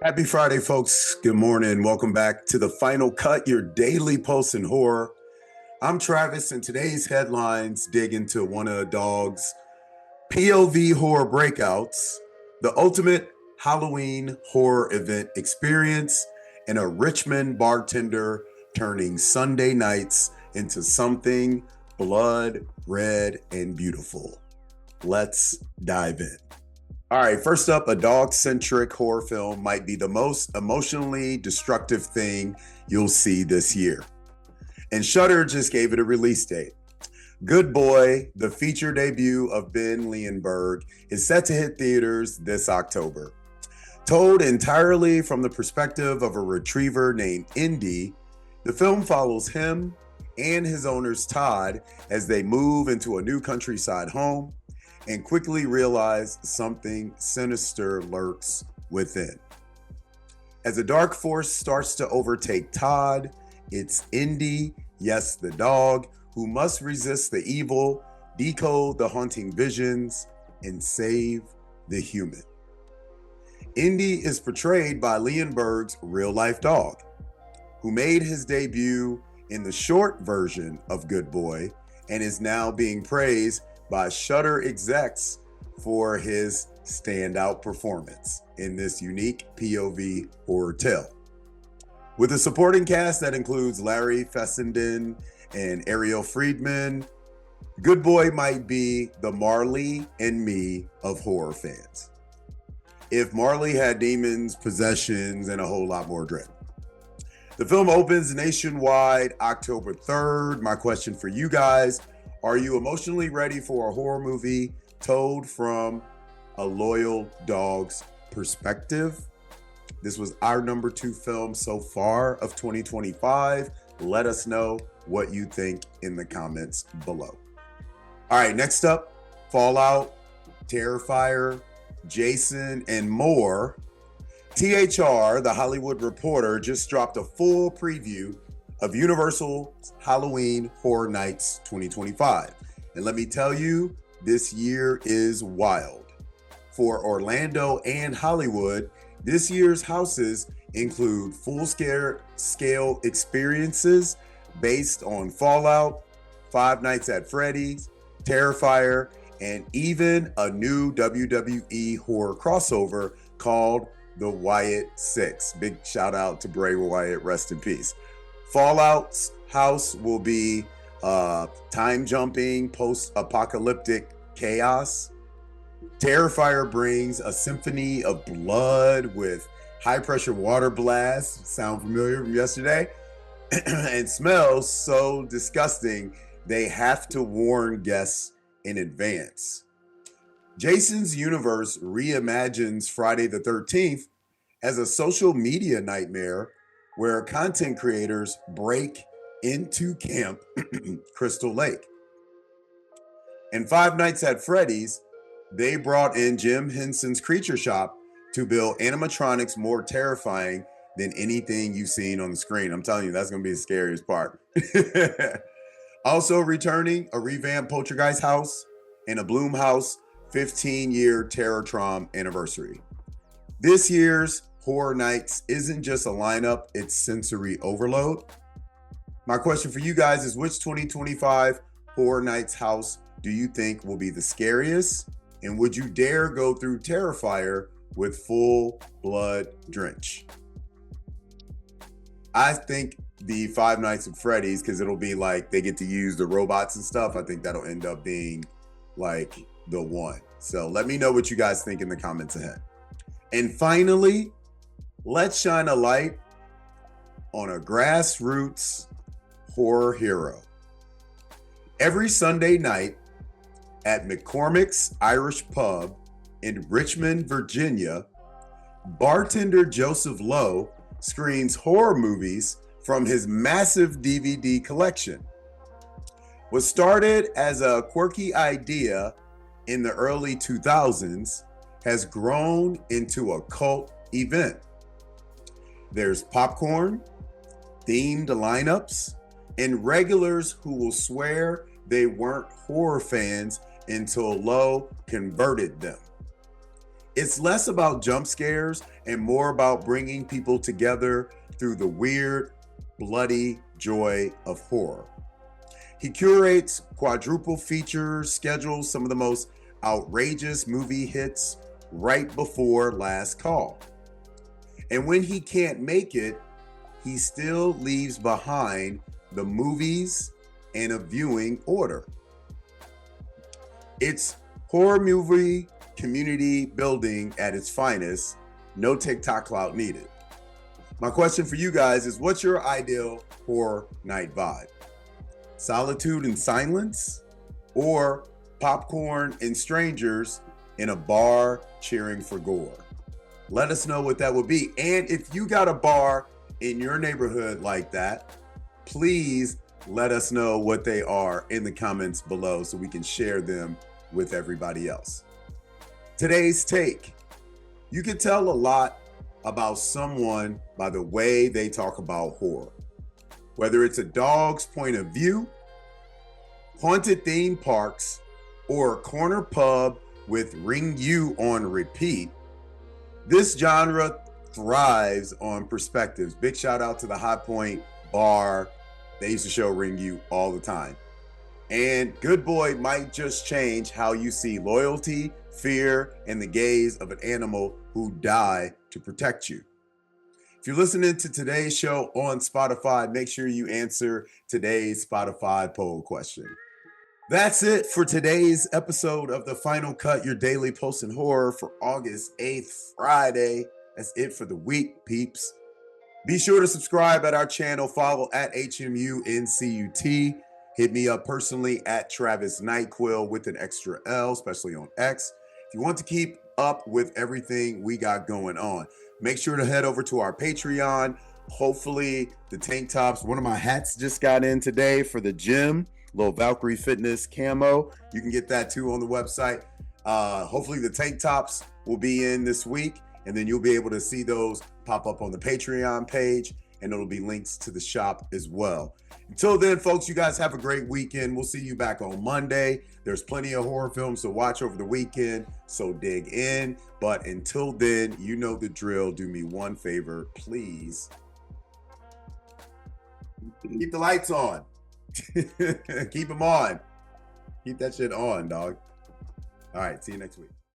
Happy Friday, folks. Good morning. Welcome back to The Final Cut, your daily post in horror. I'm Travis, and today's headlines dig into one of the dog's POV horror breakouts, the ultimate Halloween horror event experience, and a Richmond bartender turning Sunday nights into something blood red and beautiful. Let's dive in. All right, first up, a dog-centric horror film might be the most emotionally destructive thing you'll see this year. And Shudder just gave it a release date. Good Boy, the feature debut of Ben Leonberg, is set to hit theaters this October. Told entirely from the perspective of a retriever named Indy, the film follows him and his owners Todd as they move into a new countryside home and quickly realize something sinister lurks within. As a dark force starts to overtake Todd, it's Indy, yes, the dog, who must resist the evil, decode the haunting visions, and save the human. Indy is portrayed by Leonberg's real-life dog, who made his debut in the short version of Good Boy and is now being praised by Shudder execs for his standout performance in this unique POV horror tale. With a supporting cast that includes Larry Fessenden and Ariel Friedman, Good Boy might be the Marley and Me of horror fans. If Marley had demons, possessions, and a whole lot more dread. The film opens nationwide October 3rd. My question for you guys: are you emotionally ready for a horror movie told from a loyal dog's perspective? This was our number 2 film so far of 2025. Let us know what you think in the comments below. All right, next up, Fallout, Terrifier, Jason, and more. THR, The Hollywood Reporter, just dropped a full preview of Universal's Halloween Horror Nights 2025. And let me tell you, this year is wild. For Orlando and Hollywood, this year's houses include full-scale experiences based on Fallout, Five Nights at Freddy's, Terrifier, and even a new WWE horror crossover called The Wyatt Six. Big shout out to Bray Wyatt, rest in peace. Fallout's house will be time-jumping, post-apocalyptic chaos. Terrifier brings a symphony of blood with high-pressure water blasts, sound familiar from yesterday, and smells so disgusting they have to warn guests in advance. Jason's universe reimagines Friday the 13th as a social media nightmare where content creators break into Camp Crystal Lake. And Five Nights at Freddy's, they brought in Jim Henson's Creature Shop to build animatronics more terrifying than anything you've seen on the screen. I'm telling you, that's going to be the scariest part. Also returning, a revamped Poltergeist house and a Blumhouse 15-year Terror Trom anniversary. This year's Horror Nights isn't just a lineup, it's sensory overload. My question for you guys is, which 2025 Horror Nights house do you think will be the scariest? And would you dare go through Terrifier with full blood drench? I think the Five Nights at Freddy's, because it'll be like they get to use the robots and stuff. I think that'll end up being like the one. So let me know what you guys think in the comments ahead. And finally, let's shine a light on a grassroots horror hero. Every Sunday night at McCormick's Irish Pub in Richmond, Virginia, bartender Joseph Lowe screens horror movies from his massive DVD collection. What started as a quirky idea in the early 2000s has grown into a cult event. There's popcorn, themed lineups, and regulars who will swear they weren't horror fans until Lowe converted them. It's less about jump scares and more about bringing people together through the weird, bloody joy of horror. He curates quadruple features, schedules some of the most outrageous movie hits right before last call. And when he can't make it, he still leaves behind the movies and a viewing order. It's horror movie community building at its finest, no TikTok clout needed. My question for you guys is, what's your ideal horror night vibe? Solitude and silence, or popcorn and strangers in a bar cheering for gore? Let us know what that would be. And if you got a bar in your neighborhood like that, please let us know what they are in the comments below so we can share them with everybody else. Today's take: you can tell a lot about someone by the way they talk about horror. Whether it's a dog's point of view, haunted theme parks, or a corner pub with Ring You on repeat, this genre thrives on perspectives. Big shout out to the Hot Point Bar. They used to show Ring You all the time. And Good Boy might just change how you see loyalty, fear, and the gaze of an animal who died to protect you. If you're listening to today's show on Spotify, make sure you answer today's Spotify poll question. That's it for today's episode of The Final Cut, your daily post in horror for August 8th, Friday. That's it for the week, peeps. Be sure to subscribe at our channel, follow at HMUNCUT. Hit me up personally at Travis Nightquill with an extra L, especially on X. If you want to keep up with everything we got going on, make sure to head over to our Patreon. Hopefully the tank tops, one of my hats just got in today for the gym, little Valkyrie Fitness camo. You can get that too on the website. Hopefully the tank tops will be in this week, and then you'll be able to see those pop up on the Patreon page, and it'll be links to the shop as well. Until then, folks, you guys have a great weekend. We'll see you back on Monday. There's plenty of horror films to watch over the weekend, so dig in. But until then, you know the drill. Do me one favor, please. Keep the lights on. Keep them on. Keep that shit on, dog. All right, see you next week.